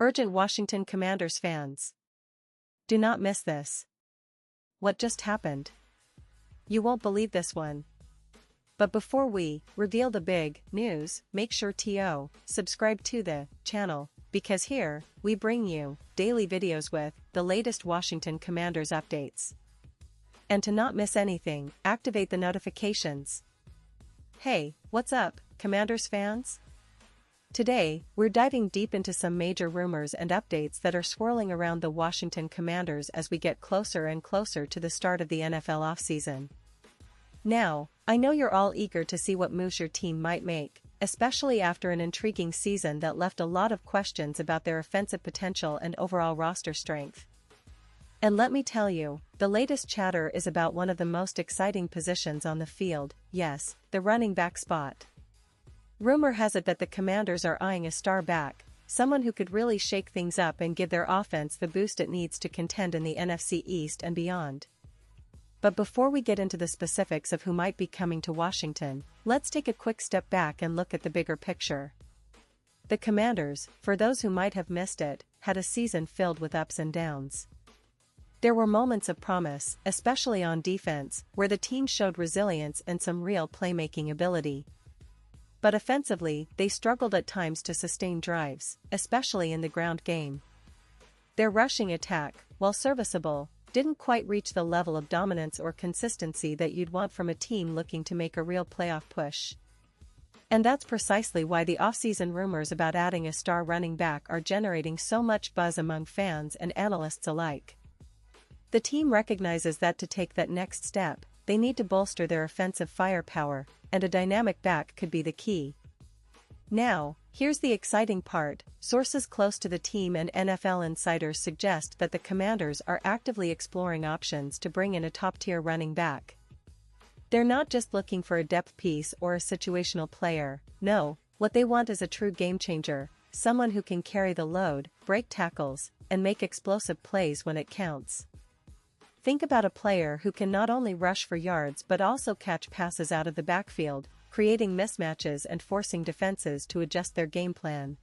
Urgent Washington Commanders fans. Do not miss this. What just happened? You won't believe this one. But before we reveal the big news, make sure to subscribe to the channel, because here, we bring you daily videos with the latest Washington Commanders updates. And to not miss anything, activate the notifications. Hey, what's up, Commanders fans? Today, we're diving deep into some major rumors and updates that are swirling around the Washington Commanders as we get closer and closer to the start of the NFL offseason. Now, I know you're all eager to see what moves your team might make, especially after an intriguing season that left a lot of questions about their offensive potential and overall roster strength. And let me tell you, the latest chatter is about one of the most exciting positions on the field, yes, the running back spot. Rumor has it that the Commanders are eyeing a star back, someone who could really shake things up and give their offense the boost it needs to contend in the NFC East and beyond. But before we get into the specifics of who might be coming to Washington, let's take a quick step back and look at the bigger picture. The Commanders, for those who might have missed it, had a season filled with ups and downs. There were moments of promise, especially on defense, where the team showed resilience and some real playmaking ability. But offensively, they struggled at times to sustain drives, especially in the ground game. Their rushing attack, while serviceable, didn't quite reach the level of dominance or consistency that you'd want from a team looking to make a real playoff push. And that's precisely why the offseason rumors about adding a star running back are generating so much buzz among fans and analysts alike. The team recognizes that to take that next step, they need to bolster their offensive firepower, and a dynamic back could be the key. Now, here's the exciting part. Sources close to the team and NFL insiders suggest that the Commanders are actively exploring options to bring in a top-tier running back. They're not just looking for a depth piece or a situational player, no, what they want is a true game-changer, someone who can carry the load, break tackles, and make explosive plays when it counts. Think about a player who can not only rush for yards but also catch passes out of the backfield, creating mismatches and forcing defenses to adjust their game plan.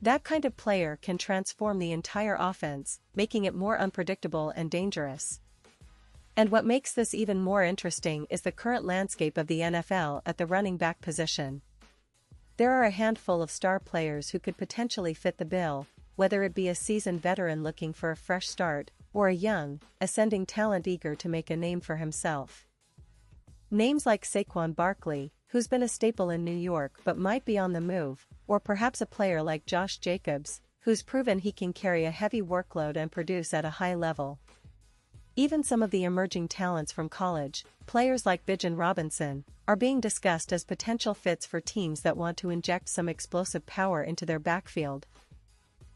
That kind of player can transform the entire offense, making it more unpredictable and dangerous. And what makes this even more interesting is the current landscape of the NFL at the running back position. There are a handful of star players who could potentially fit the bill, whether it be a seasoned veteran looking for a fresh start, or a young, ascending talent eager to make a name for himself. Names like Saquon Barkley, who's been a staple in New York but might be on the move, or perhaps a player like Josh Jacobs, who's proven he can carry a heavy workload and produce at a high level. Even some of the emerging talents from college, players like Bijan Robinson, are being discussed as potential fits for teams that want to inject some explosive power into their backfield.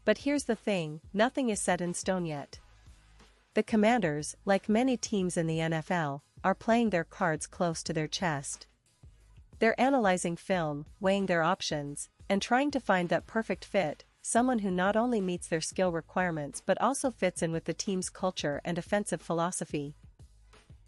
But here's the thing, nothing is set in stone yet. The Commanders, like many teams in the NFL, are playing their cards close to their chest. They're analyzing film, weighing their options, and trying to find that perfect fit, someone who not only meets their skill requirements but also fits in with the team's culture and offensive philosophy.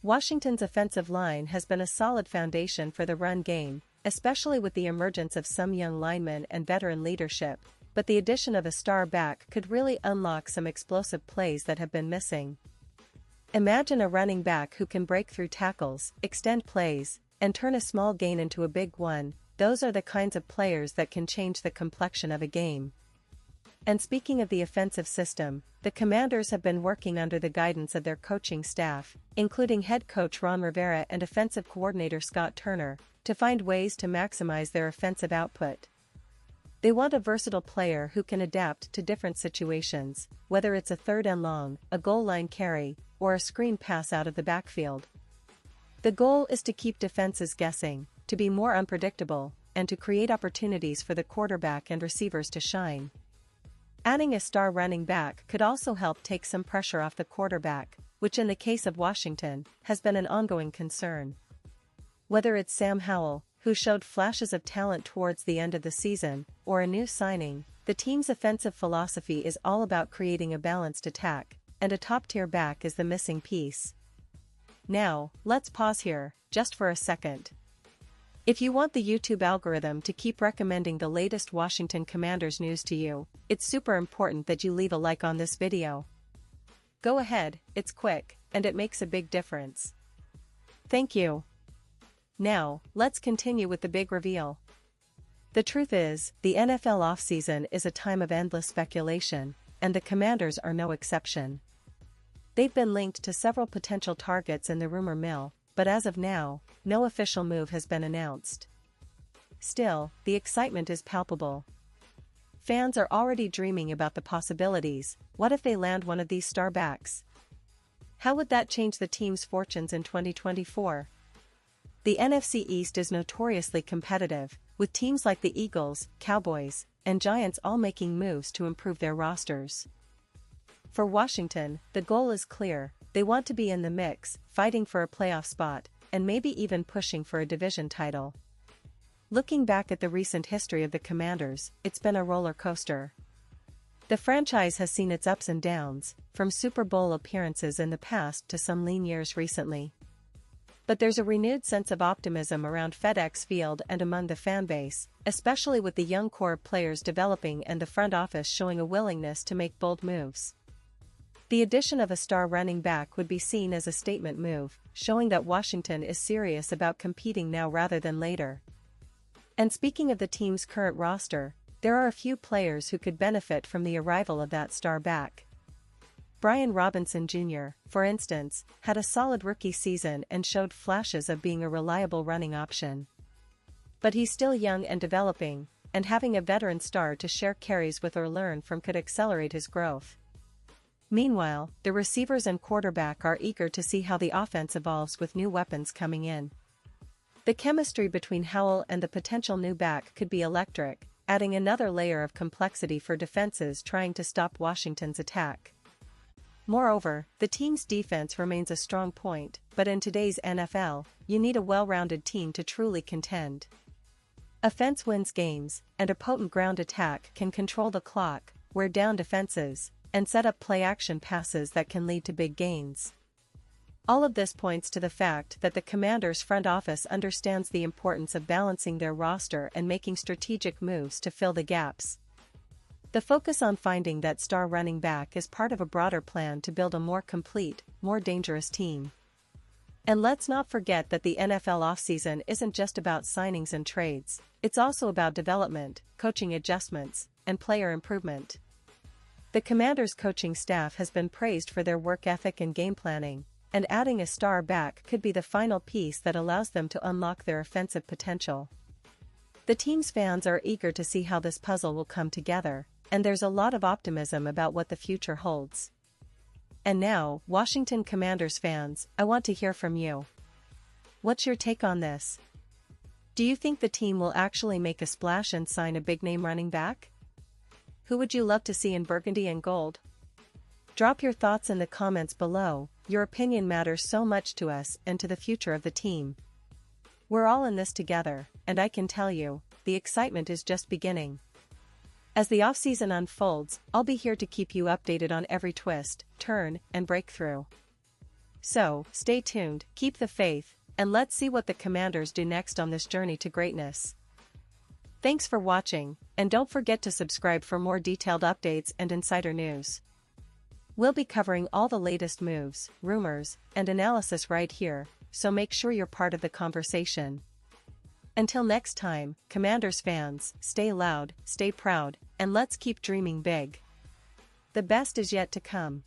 Washington's offensive line has been a solid foundation for the run game, especially with the emergence of some young linemen and veteran leadership, but the addition of a star back could really unlock some explosive plays that have been missing. Imagine a running back who can break through tackles, extend plays, and turn a small gain into a big one. Those are the kinds of players that can change the complexion of a game. And speaking of the offensive system, the Commanders have been working under the guidance of their coaching staff, including head coach Ron Rivera and offensive coordinator Scott Turner, to find ways to maximize their offensive output. They want a versatile player who can adapt to different situations, whether it's a third and long, a goal line carry, or a screen pass out of the backfield. The goal is to keep defenses guessing, to be more unpredictable, and to create opportunities for the quarterback and receivers to shine. Adding a star running back could also help take some pressure off the quarterback, which in the case of Washington, has been an ongoing concern. Whether it's Sam Howell, who showed flashes of talent towards the end of the season, or a new signing, the team's offensive philosophy is all about creating a balanced attack, and a top-tier back is the missing piece. Now, let's pause here, just for a second. If you want the YouTube algorithm to keep recommending the latest Washington Commanders news to you, it's super important that you leave a like on this video. Go ahead, it's quick, and it makes a big difference. Thank you. Now, let's continue with the big reveal. The truth is, the NFL offseason is a time of endless speculation, and the Commanders are no exception. They've been linked to several potential targets in the rumor mill, but as of now, no official move has been announced. Still, the excitement is palpable. Fans are already dreaming about the possibilities. What if they land one of these star backs? How would that change the team's fortunes in 2024? The NFC East is notoriously competitive, with teams like the Eagles, Cowboys, and Giants all making moves to improve their rosters. For Washington, the goal is clear. They want to be in the mix, fighting for a playoff spot, and maybe even pushing for a division title. Looking back at the recent history of the Commanders, it's been a roller coaster. The franchise has seen its ups and downs, from Super Bowl appearances in the past to some lean years recently. But there's a renewed sense of optimism around FedEx Field and among the fanbase, especially with the young core of players developing and the front office showing a willingness to make bold moves. The addition of a star running back would be seen as a statement move, showing that Washington is serious about competing now rather than later. And speaking of the team's current roster, there are a few players who could benefit from the arrival of that star back. Brian Robinson Jr., for instance, had a solid rookie season and showed flashes of being a reliable running option. But he's still young and developing, and having a veteran star to share carries with or learn from could accelerate his growth. Meanwhile, the receivers and quarterback are eager to see how the offense evolves with new weapons coming in. The chemistry between Howell and the potential new back could be electric, adding another layer of complexity for defenses trying to stop Washington's attack. Moreover, the team's defense remains a strong point, but in today's NFL, you need a well-rounded team to truly contend. Offense wins games, and a potent ground attack can control the clock, wear down defenses, and set up play-action passes that can lead to big gains. All of this points to the fact that the Commanders' front office understands the importance of balancing their roster and making strategic moves to fill the gaps. The focus on finding that star running back is part of a broader plan to build a more complete, more dangerous team. And let's not forget that the NFL offseason isn't just about signings and trades, it's also about development, coaching adjustments, and player improvement. The Commanders' coaching staff has been praised for their work ethic and game planning, and adding a star back could be the final piece that allows them to unlock their offensive potential. The team's fans are eager to see how this puzzle will come together, and there's a lot of optimism about what the future holds. And now, Washington Commanders fans, I want to hear from you. What's your take on this? Do you think the team will actually make a splash and sign a big-name running back? Who would you love to see in burgundy and gold? Drop your thoughts in the comments below. Your opinion matters so much to us and to the future of the team. We're all in this together, and I can tell you, the excitement is just beginning. As the offseason unfolds, I'll be here to keep you updated on every twist, turn, and breakthrough. So, stay tuned, keep the faith, and let's see what the Commanders do next on this journey to greatness. Thanks for watching, and don't forget to subscribe for more detailed updates and insider news. We'll be covering all the latest moves, rumors, and analysis right here, so make sure you're part of the conversation. Until next time, Commanders fans, stay loud, stay proud, and let's keep dreaming big. The best is yet to come.